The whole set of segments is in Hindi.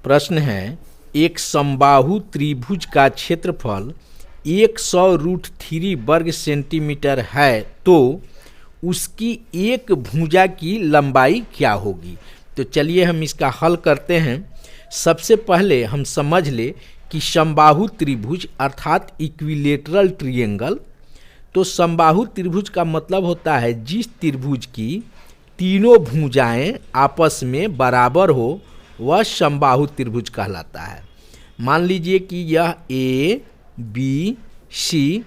प्रश्न है, एक समबाहु त्रिभुज का क्षेत्रफल 100√3 वर्ग सेंटीमीटर है तो उसकी एक भुजा की लंबाई क्या होगी। तो चलिए हम इसका हल करते हैं। सबसे पहले हम समझ ले कि समबाहु त्रिभुज अर्थात इक्विलेटरल ट्रायंगल। तो समबाहु त्रिभुज का मतलब होता है जिस त्रिभुज की तीनों भुजाएं आपस में बराबर हो वह समबाहु त्रिभुज कहलाता है। मान लीजिए कि यह ए बी सी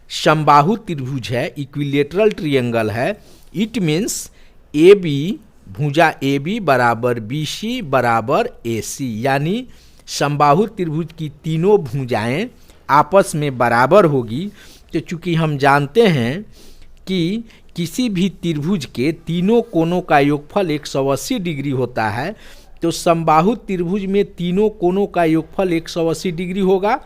समबाहु त्रिभुज है, इक्विलेटरल ट्रायंगल है। इट मीन्स ए बी भुजा ए बी बराबर बी सी बराबर ए सी, यानी समबाहु त्रिभुज की तीनों भुजाएं आपस में बराबर होगी। तो चूंकि हम जानते हैं कि किसी भी त्रिभुज के तीनों कोनों का योगफल 180 डिग्री होता है, तो समबाहु त्रिभुज में तीनों कोनों का योगफल 180 डिग्री होगा।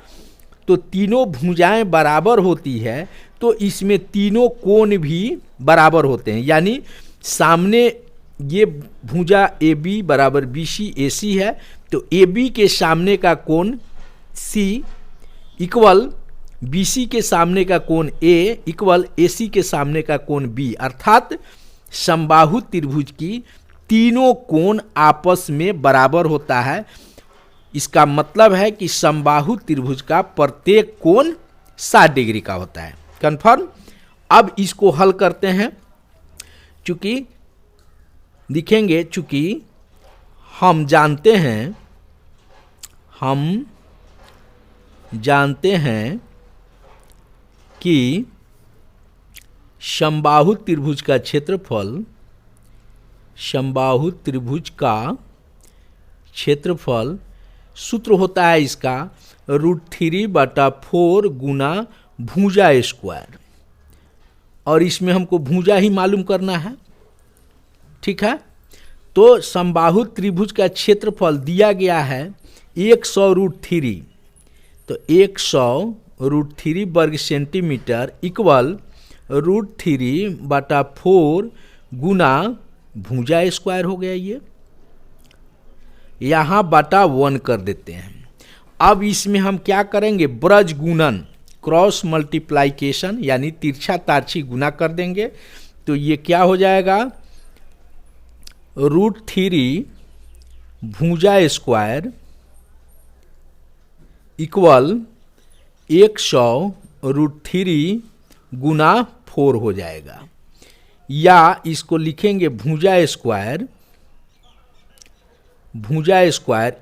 तो तीनों भुजाएं बराबर होती है तो इसमें तीनों कोण भी बराबर होते हैं, यानी सामने ये भुजा ए बी बराबर बी सी ए सी है, तो ए बी के सामने का कोण सी इक्वल बी सी के सामने का कोण ए इक्वल ए सी के सामने का कोण बी, अर्थात समबाहु त्रिभुज की तीनों कोण आपस में बराबर होता है। इसका मतलब है कि समबाहु त्रिभुज का प्रत्येक कोण 60 डिग्री का होता है। कंफर्म। अब इसको हल करते हैं। चूंकि लिखेंगे, चूंकि हम जानते हैं कि समबाहु त्रिभुज का क्षेत्रफल सूत्र होता है इसका √3/4 गुना भुजा स्क्वायर, और इसमें हमको भुजा ही मालूम करना है। ठीक है। तो समबाहु त्रिभुज का क्षेत्रफल दिया गया है 100√3, तो 100√3 वर्ग सेंटीमीटर इक्वल √3/4 गुना भुजा स्क्वायर हो गया। ये यहाँ बटा 1 कर देते हैं। अब इसमें हम क्या करेंगे, ब्रज गुणन क्रॉस मल्टीप्लाइकेशन यानी तिरछा तारछी गुना कर देंगे। तो ये क्या हो जाएगा, √3 भुजा स्क्वायर इक्वल 100√3 गुना 4 हो जाएगा, या इसको लिखेंगे भुजा स्क्वायर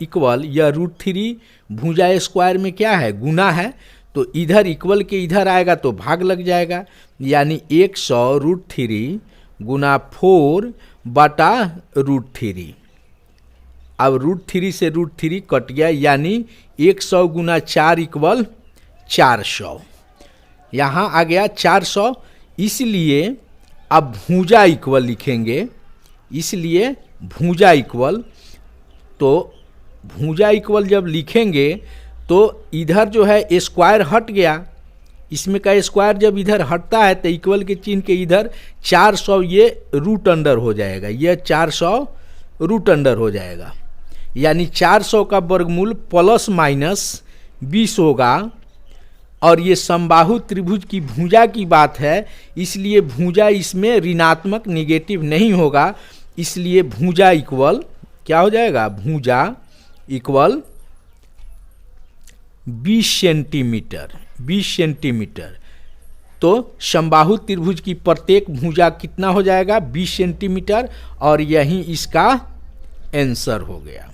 इक्वल, या √3 भुजा स्क्वायर में क्या है, गुना है, तो इधर इक्वल के इधर आएगा तो भाग लग जाएगा, यानी 100√3 गुना 4 बटा √3। अब √3 से √3 कट गया, यानी 100 गुना 4 इक्वल 400। यहाँ आ गया 400, इसलिए अब भुजा इक्वल लिखेंगे, इसलिए भुजा इक्वल, तो भुजा इक्वल जब लिखेंगे तो इधर जो है स्क्वायर हट गया, इसमें का स्क्वायर जब इधर हटता है तो इक्वल के चिन्ह के इधर 400 ये रूट अंडर हो जाएगा, यह 400 रूट अंडर हो जाएगा, यानी 400 का वर्गमूल प्लस माइनस 20 होगा। और ये समबाहु त्रिभुज की भुजा की बात है, इसलिए भुजा इसमें ऋणात्मक निगेटिव नहीं होगा, इसलिए भुजा इक्वल क्या हो जाएगा, भुजा इक्वल 20 सेंटीमीटर। तो समबाहु त्रिभुज की प्रत्येक भुजा कितना हो जाएगा, 20 सेंटीमीटर, और यही इसका आंसर हो गया।